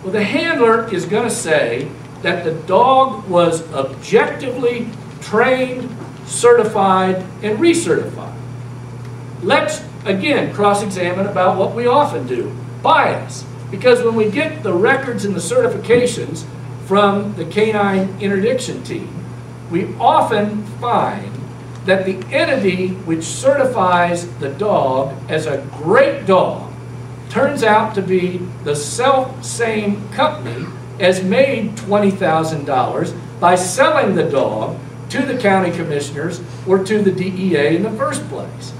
Well, the handler is going to say that the dog was objectively trained, certified, and recertified. Let's, again, cross-examine about what we often do, bias. Because when we get the records and the certifications from the K-9 interdiction team, we often find that the entity which certifies the dog as a great dog turns out to be the self-same company as made $20,000 by selling the dog to the county commissioners or to the DEA in the first place.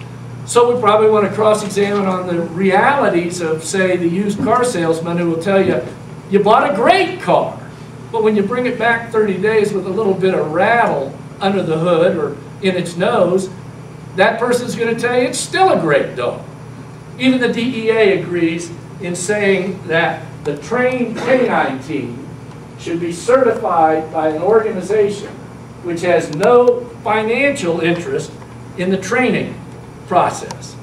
So we probably want to cross-examine on the realities of, say, the used car salesman who will tell you, you bought a great car, but when you bring it back 30 days with a little bit of rattle under the hood or in its nose, that person's going to tell you it's still a great dog. Even the DEA agrees in saying that the trained K-9 team should be certified by an organization which has no financial interest in the training process.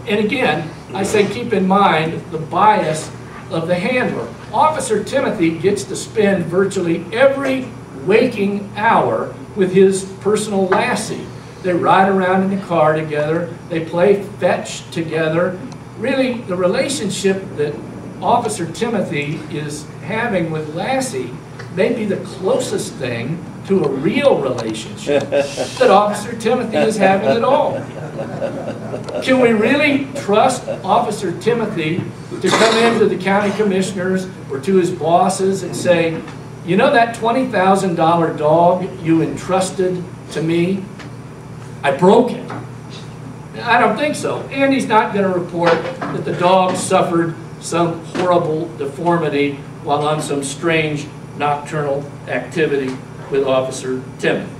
And again, I say keep in mind the bias of the handler. Officer Timothy gets to spend virtually every waking hour with his personal lassie. They ride around in the car together, they play fetch together. Really, the relationship that Officer Timothy is having with Lassie may be the closest thing to a real relationship that Officer Timothy is having at all. Can we really trust Officer Timothy to come into the county commissioners or to his bosses and say, you know that $20,000 dog you entrusted to me? I broke it. I don't think so. And he's not going to report that the dog suffered some horrible deformity while on some strange nocturnal activity with Officer Timothy.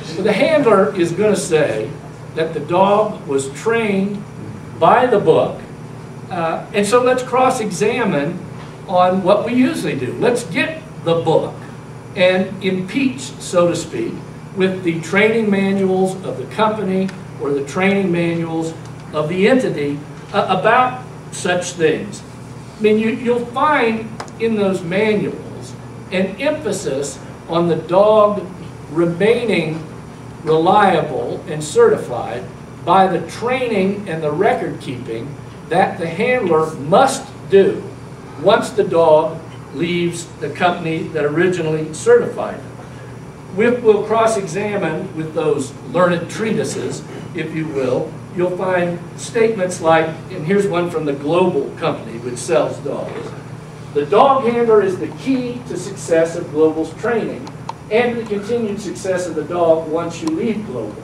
So the handler is going to say that the dog was trained by the book. And so let's cross-examine on what we usually do. Let's get the book and impeach, so to speak, with the training manuals of the company or the training manuals of the entity about such things. I mean, you'll find in those manuals an emphasis on the dog remaining reliable and certified by the training and the record keeping that the handler must do once the dog leaves the company that originally certified him. We'll cross-examine with those learned treatises, if you will. You'll find statements like, and here's one from the Global company which sells dogs. The dog handler is the key to success of Global's training and the continued success of the dog once you leave Global.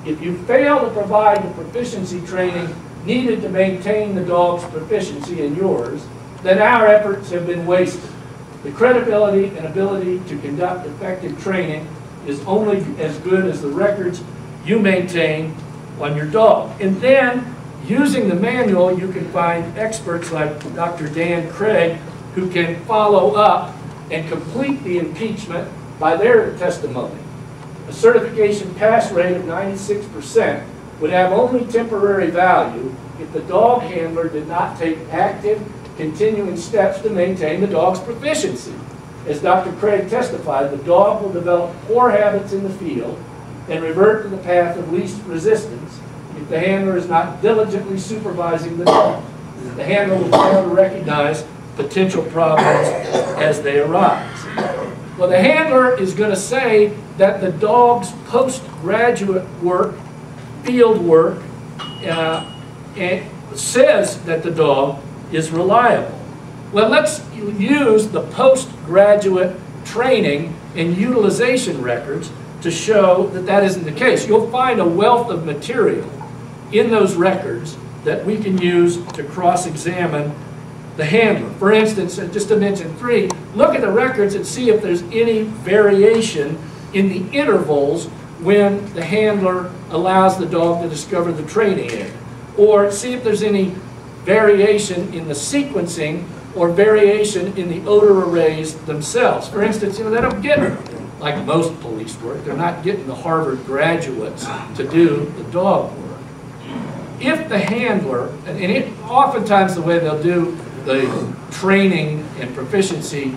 If you fail to provide the proficiency training needed to maintain the dog's proficiency and yours, then our efforts have been wasted. The credibility and ability to conduct effective training is only as good as the records you maintain on your dog. And then, using the manual, you can find experts like Dr. Dan Craig who can follow up and complete the impeachment by their testimony. A certification pass rate of 96% would have only temporary value if the dog handler did not take active, continuing steps to maintain the dog's proficiency. As Dr. Craig testified, the dog will develop poor habits in the field and revert to the path of least resistance if the handler is not diligently supervising the dog. The handler will fail to recognize potential problems as they arise. Well, the handler is going to say that the dog's postgraduate work, field work, says that the dog is reliable. Well, let's use the postgraduate training and utilization records to show that that isn't the case. You'll find a wealth of material in those records that we can use to cross-examine the handler. For instance, just to mention three, look at the records and see if there's any variation in the intervals when the handler allows the dog to discover the training area. Or see if there's any variation in the sequencing or variation in the odor arrays themselves. For instance, they don't get, like most police work, they're not getting the Harvard graduates to do the dog work. If the handler, and oftentimes the way they'll do the training and proficiency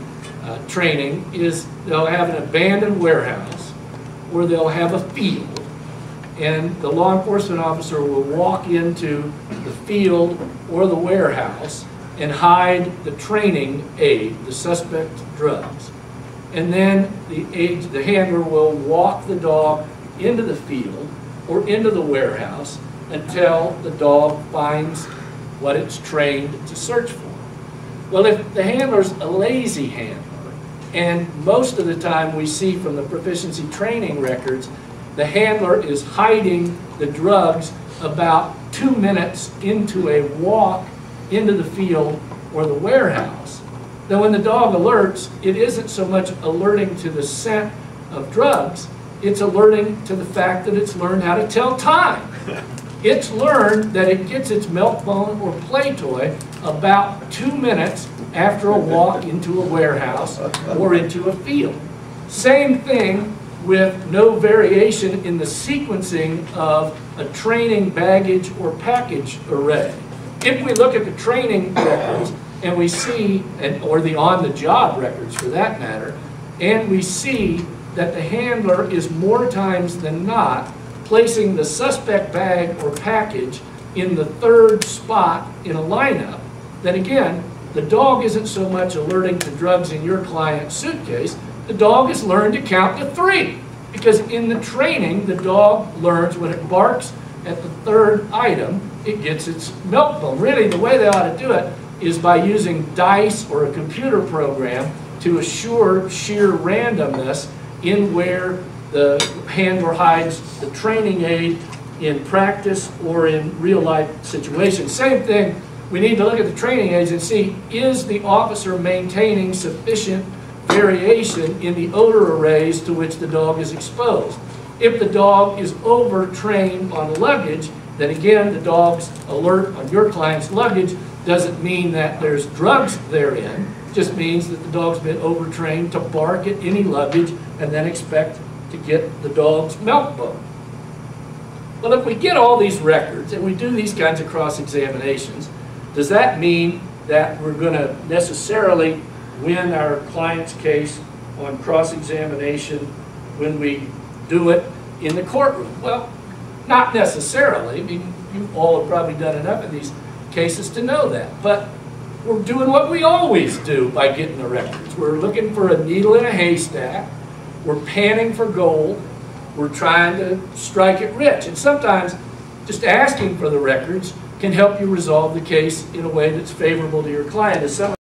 training is they'll have an abandoned warehouse or they'll have a field, and the law enforcement officer will walk into the field or the warehouse and hide the training aid, the suspect drugs. And then the handler will walk the dog into the field or into the warehouse until the dog finds what it's trained to search for. Well, if the handler's a lazy handler, and most of the time we see from the proficiency training records, the handler is hiding the drugs about 2 minutes into a walk into the field or the warehouse, then when the dog alerts, it isn't so much alerting to the scent of drugs, it's alerting to the fact that it's learned how to tell time. It's learned that it gets its milk bone or play toy about 2 minutes after a walk into a warehouse or into a field. Same thing with no variation in the sequencing of a training baggage or package array. If we look at the training records and we see, or the on-the-job records for that matter, and we see that the handler is more times than not placing the suspect bag or package in the third spot in a lineup, then again, the dog isn't so much alerting to drugs in your client's suitcase, the dog has learned to count to 3. Because in the training, the dog learns when it barks at the third item, it gets its milk bone. Really, the way they ought to do it is by using dice or a computer program to assure sheer randomness in where the handler hides the training aid in practice or in real-life situations. Same thing, we need to look at the training aids and see, is the officer maintaining sufficient variation in the odor arrays to which the dog is exposed? If the dog is overtrained on luggage, then again, the dog's alert on your client's luggage doesn't mean that there's drugs therein. It just means that the dog's been overtrained to bark at any luggage and then expect to get the dog's milk bone. Well, if we get all these records and we do these kinds of cross-examinations, does that mean that we're going to necessarily win our client's case on cross-examination when we do it in the courtroom? Well, not necessarily. I mean, you all have probably done enough of these cases to know that. But we're doing what we always do by getting the records. We're looking for a needle in a haystack. We're panning for gold. We're trying to strike it rich. And sometimes just asking for the records can help you resolve the case in a way that's favorable to your client. As some